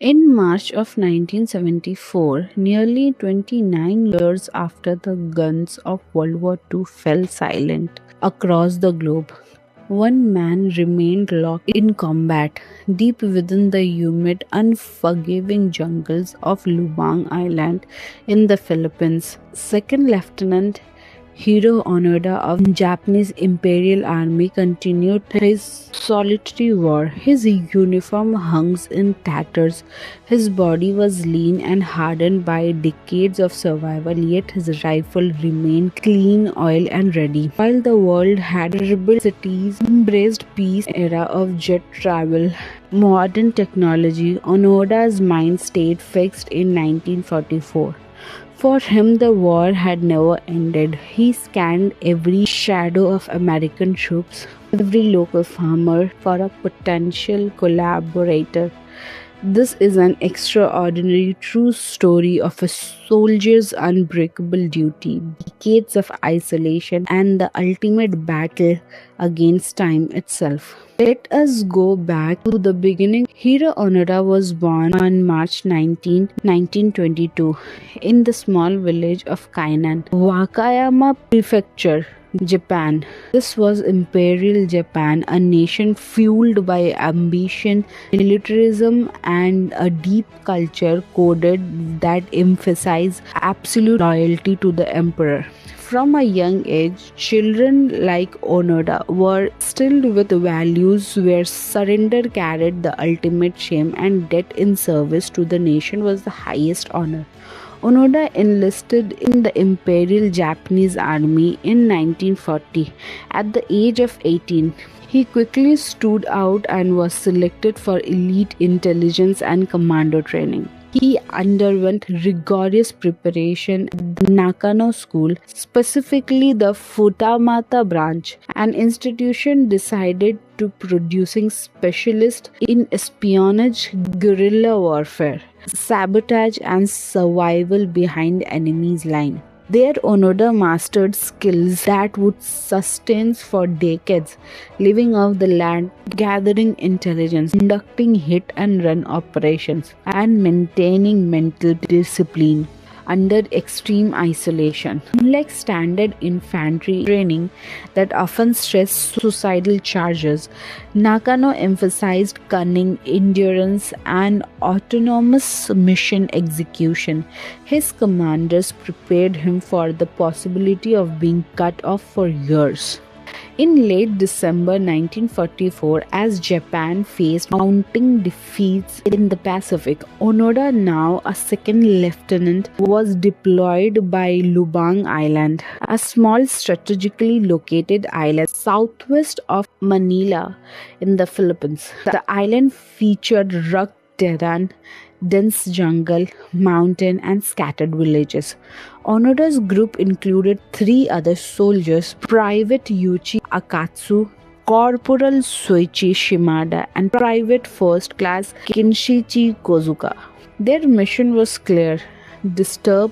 In March of 1974, nearly 29 years after the guns of World War II fell silent across the globe, one man remained locked in combat deep within the humid, unforgiving jungles of Lubang Island in the Philippines. Second Lieutenant Hiroo Onoda of Japanese Imperial Army continued his solitary war. His uniform hung in tatters. His body was lean and hardened by decades of survival, yet his rifle remained clean, oiled and ready. While the world had rebuilt cities, embraced peace era of jet travel, modern technology, Onoda's mind stayed fixed in 1944. For him, the war had never ended. He scanned every shadow of American troops, every local farmer for a potential collaborator. This is an extraordinary true story of a soldier's unbreakable duty, decades of isolation, and the ultimate battle against time itself. Let us go back to the beginning. Hiroo Onoda was born on March 19, 1922 in the small village of Kainan, Wakayama Prefecture, Japan. This was Imperial Japan, a nation fueled by ambition, militarism, and a deep culture coded that emphasized absolute loyalty to the emperor. From a young age, children like Onoda were instilled with values where surrender carried the ultimate shame and debt in service to the nation was the highest honor. Onoda enlisted in the Imperial Japanese Army in 1940. At the age of 18, he quickly stood out and was selected for elite intelligence and commando training. He underwent rigorous preparation at the Nakano School, specifically the Futamata branch, an institution decided to producing specialists in espionage, guerrilla warfare, sabotage and survival behind enemy's line. There Onoda mastered skills that would sustain for decades, living off the land, gathering intelligence, conducting hit and run operations, and maintaining mental discipline under extreme isolation. Unlike standard infantry training that often stressed suicidal charges, Nakano emphasized cunning, endurance, and autonomous mission execution. His commanders prepared him for the possibility of being cut off for years. In late December 1944, as Japan faced mounting defeats in the Pacific, Onoda, now a second lieutenant, was deployed by Lubang Island, a small strategically located island southwest of Manila in the Philippines. The island featured rugged terrain, dense jungle, mountain, and scattered villages. Onoda's group included 3 other soldiers, Private Yuichi Akatsu, Corporal Soichi Shimada, and Private First Class Kinshichi Kozuka. Their mission was clear: disturb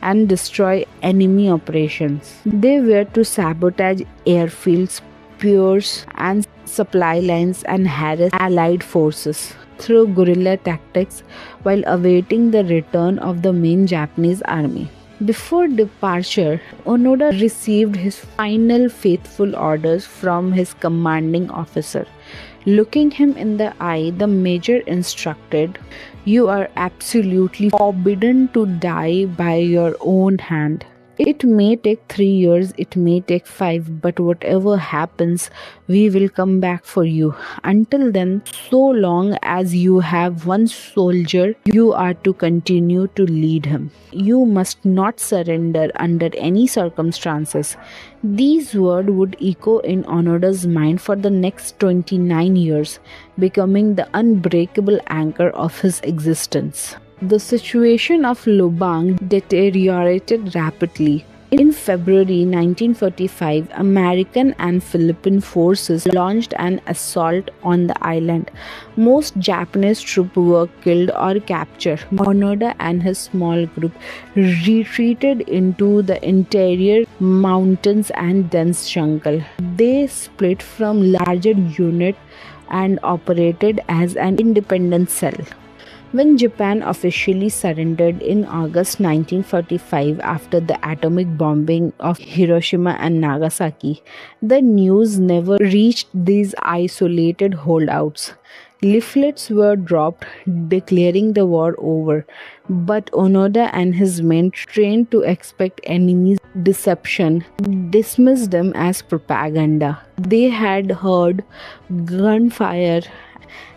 and destroy enemy operations. They were to sabotage airfields, piers, and supply lines and harass Allied forces through guerrilla tactics while awaiting the return of the main Japanese army. Before departure, Onoda received his final faithful orders from his commanding officer. Looking him in the eye, the major instructed, "You are absolutely forbidden to die by your own hand. It may take 3 years, it may take 5, but whatever happens, we will come back for you. Until then, so long as you have one soldier, you are to continue to lead him. You must not surrender under any circumstances." These words would echo in Onoda's mind for the next 29 years, becoming the unbreakable anchor of his existence. The situation of Lubang deteriorated rapidly. In February 1945, American and Philippine forces launched an assault on the island. Most Japanese troops were killed or captured. Onoda and his small group retreated into the interior mountains and dense jungle. They split from larger unit and operated as an independent cell. When Japan officially surrendered in August 1945 after the atomic bombing of Hiroshima and Nagasaki, the news never reached these isolated holdouts. Leaflets were dropped declaring the war over, but Onoda and his men, trained to expect enemies' deception, dismissed them as propaganda. They had heard gunfire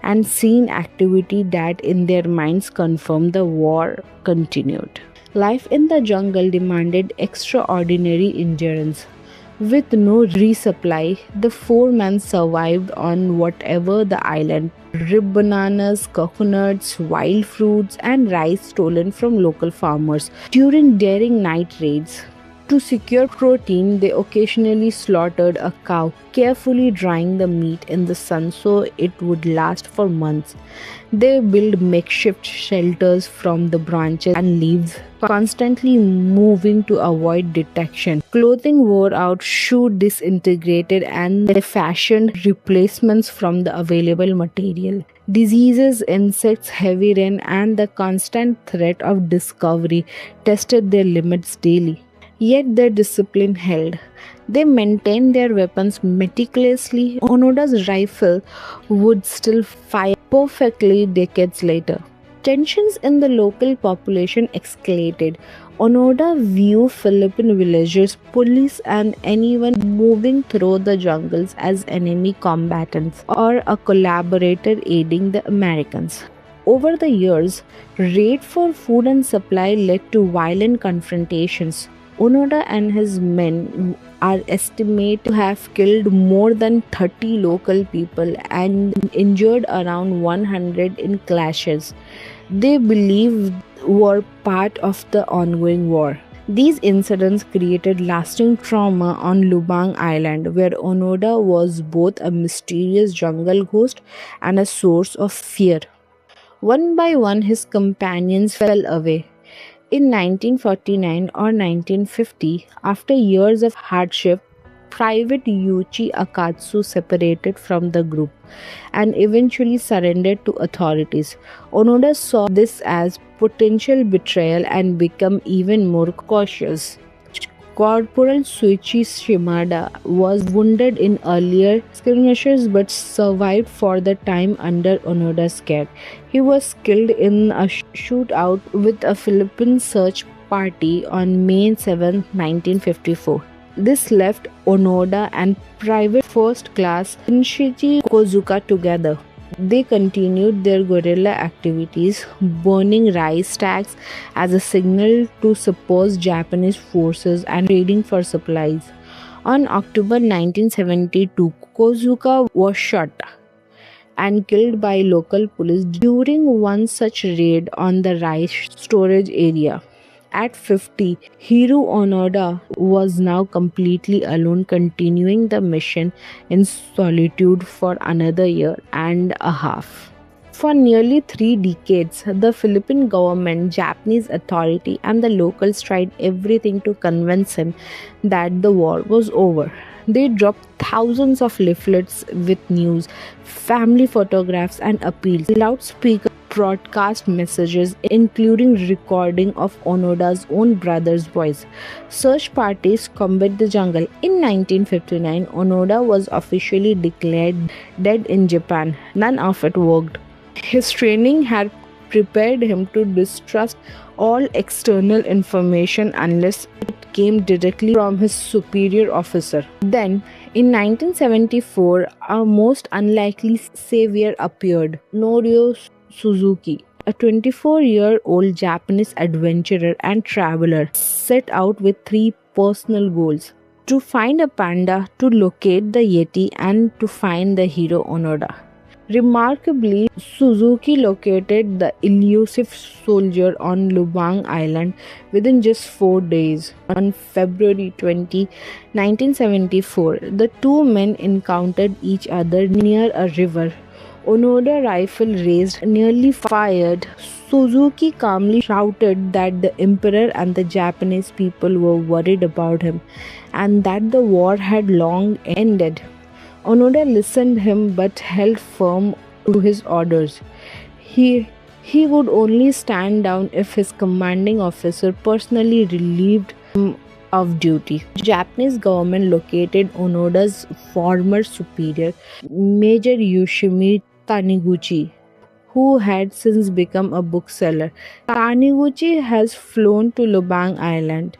and seen activity that in their minds confirmed the war continued. Life in the jungle demanded extraordinary endurance. With no resupply, the four men survived on whatever the island: rib bananas, coconuts, wild fruits, and rice stolen from local farmers during daring night raids. To secure protein, they occasionally slaughtered a cow, carefully drying the meat in the sun so it would last for months. They built makeshift shelters from the branches and leaves, constantly moving to avoid detection. Clothing wore out, shoes disintegrated, and they fashioned replacements from the available material. Diseases, insects, heavy rain, and the constant threat of discovery tested their limits daily. Yet their discipline held. They maintained their weapons meticulously. Onoda's rifle would still fire perfectly decades later. Tensions in the local population escalated. Onoda viewed Philippine villagers, police, and anyone moving through the jungles as enemy combatants or a collaborator aiding the Americans. Over the years, raid for food and supply led to violent confrontations. Onoda and his men are estimated to have killed more than 30 local people and injured around 100 in clashes they believed were part of the ongoing war. These incidents created lasting trauma on Lubang Island, where Onoda was both a mysterious jungle ghost and a source of fear. One by one, his companions fell away. In 1949 or 1950, after years of hardship, Private Yuichi Akatsu separated from the group and eventually surrendered to authorities. Onoda saw this as potential betrayal and became even more cautious. Corporal Suichi Shimada was wounded in earlier skirmishes but survived for the time under Onoda's care. He was killed in a shootout with a Philippine search party on May 7, 1954. This left Onoda and Private First Class Inshichi Kozuka together. They continued their guerrilla activities, burning rice stacks as a signal to suppose Japanese forces and trading for supplies. On October 1972, Kozuka was shot and killed by local police during one such raid on the rice storage area. At 50, Hiroo Onoda was now completely alone, continuing the mission in solitude for another year and a half. For nearly 3 decades, the Philippine government, Japanese authority, and the locals tried everything to convince him that the war was over. They dropped thousands of leaflets with news, family photographs, and appeals. Loudspeakers broadcast messages, including recording of Onoda's own brother's voice. Search parties combed the jungle. In 1959, Onoda was officially declared dead in Japan. None of it worked. His training had prepared him to distrust all external information unless it came directly from his superior officer. Then, in 1974, a most unlikely savior appeared: Norio Suzuki, a 24-year-old Japanese adventurer and traveler, set out with 3 personal goals: to find a panda, to locate the Yeti, and to find the hero Onoda. Remarkably, Suzuki located the elusive soldier on Lubang Island within just 4 days. On February 20, 1974, the two men encountered each other near a river. Onoda, rifle raised, nearly fired. Suzuki calmly shouted that the emperor and the Japanese people were worried about him and that the war had long ended. Onoda listened him but held firm to his orders. He He would only stand down if his commanding officer personally relieved him of duty. The Japanese government located Onoda's former superior, Major Yoshimi Taniguchi, who had since become a bookseller. Taniguchi has flown to Lubang Island.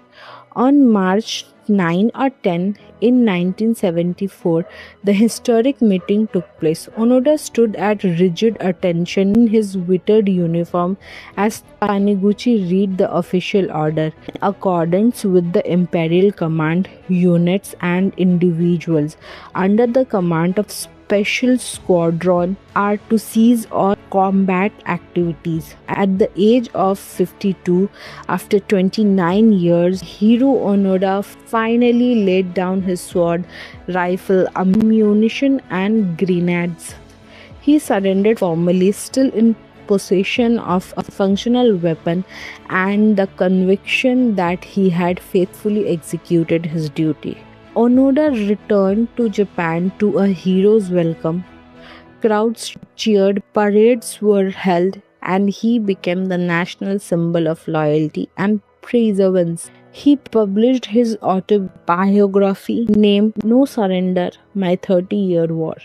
On March 9 or 10 in 1974, the historic meeting took place. Onoda stood at rigid attention in his whitered uniform as Taniguchi read the official order. In accordance with the Imperial Command, units and individuals under the command of Special Squadron are to cease all combat activities. At the age of 52, after 29 years, Hiroo Onoda finally laid down his sword, rifle, ammunition, and grenades. He surrendered formally, still in possession of a functional weapon and the conviction that he had faithfully executed his duty. Onoda returned to Japan to a hero's welcome. Crowds cheered, parades were held, and he became the national symbol of loyalty and perseverance. He published his autobiography named No Surrender, My 30-Year War,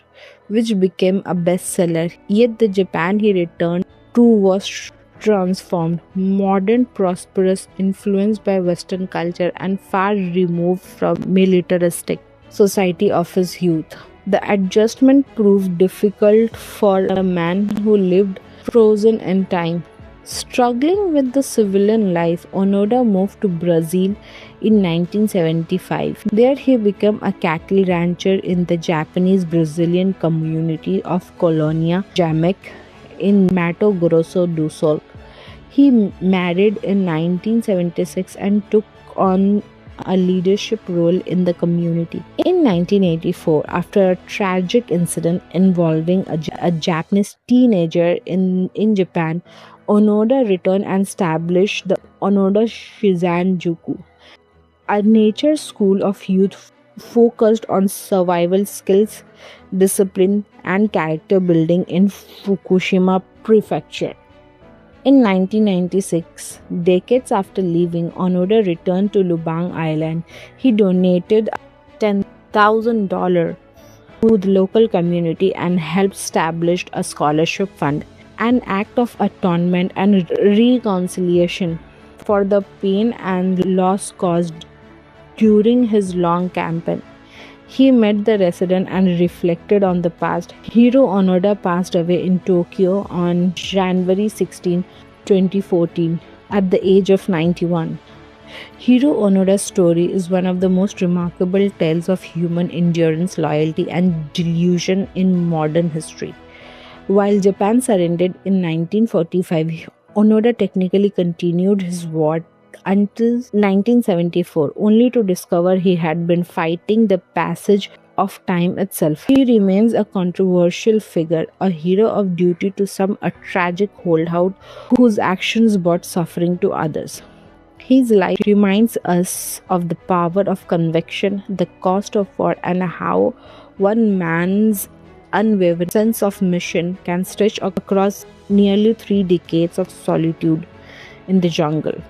which became a bestseller. Yet the Japan he returned to was transformed, modern, prosperous, influenced by Western culture, and far removed from militaristic society of his youth. The adjustment proved difficult for a man who lived frozen in time. Struggling with the civilian life, Onoda moved to Brazil in 1975. There he became a cattle rancher in the Japanese Brazilian community of Colônia Jamek in Mato Grosso do Sul. He married in 1976 and took on a leadership role in the community. In 1984, after a tragic incident involving a Japanese teenager in Japan, Onoda returned and established the Onoda Shizanjuku, a nature school of youth focused on survival skills, discipline, and character building in Fukushima Prefecture. In 1996, decades after leaving, Onoda returned to Lubang Island. He donated $10,000 to the local community and helped establish a scholarship fund, an act of atonement and reconciliation for the pain and loss caused during his long campaign. He met the resident and reflected on the past. Hiroo Onoda passed away in Tokyo on January 16, 2014, at the age of 91. Hiroo Onoda's story is one of the most remarkable tales of human endurance, loyalty, and delusion in modern history. While Japan surrendered in 1945, Onoda technically continued his war until 1974, only to discover he had been fighting the passage of time itself. He remains a controversial figure, a hero of duty to some, a tragic holdout whose actions brought suffering to others. His life reminds us of the power of conviction, the cost of war, and how one man's unwavering sense of mission can stretch across nearly 3 decades of solitude in the jungle.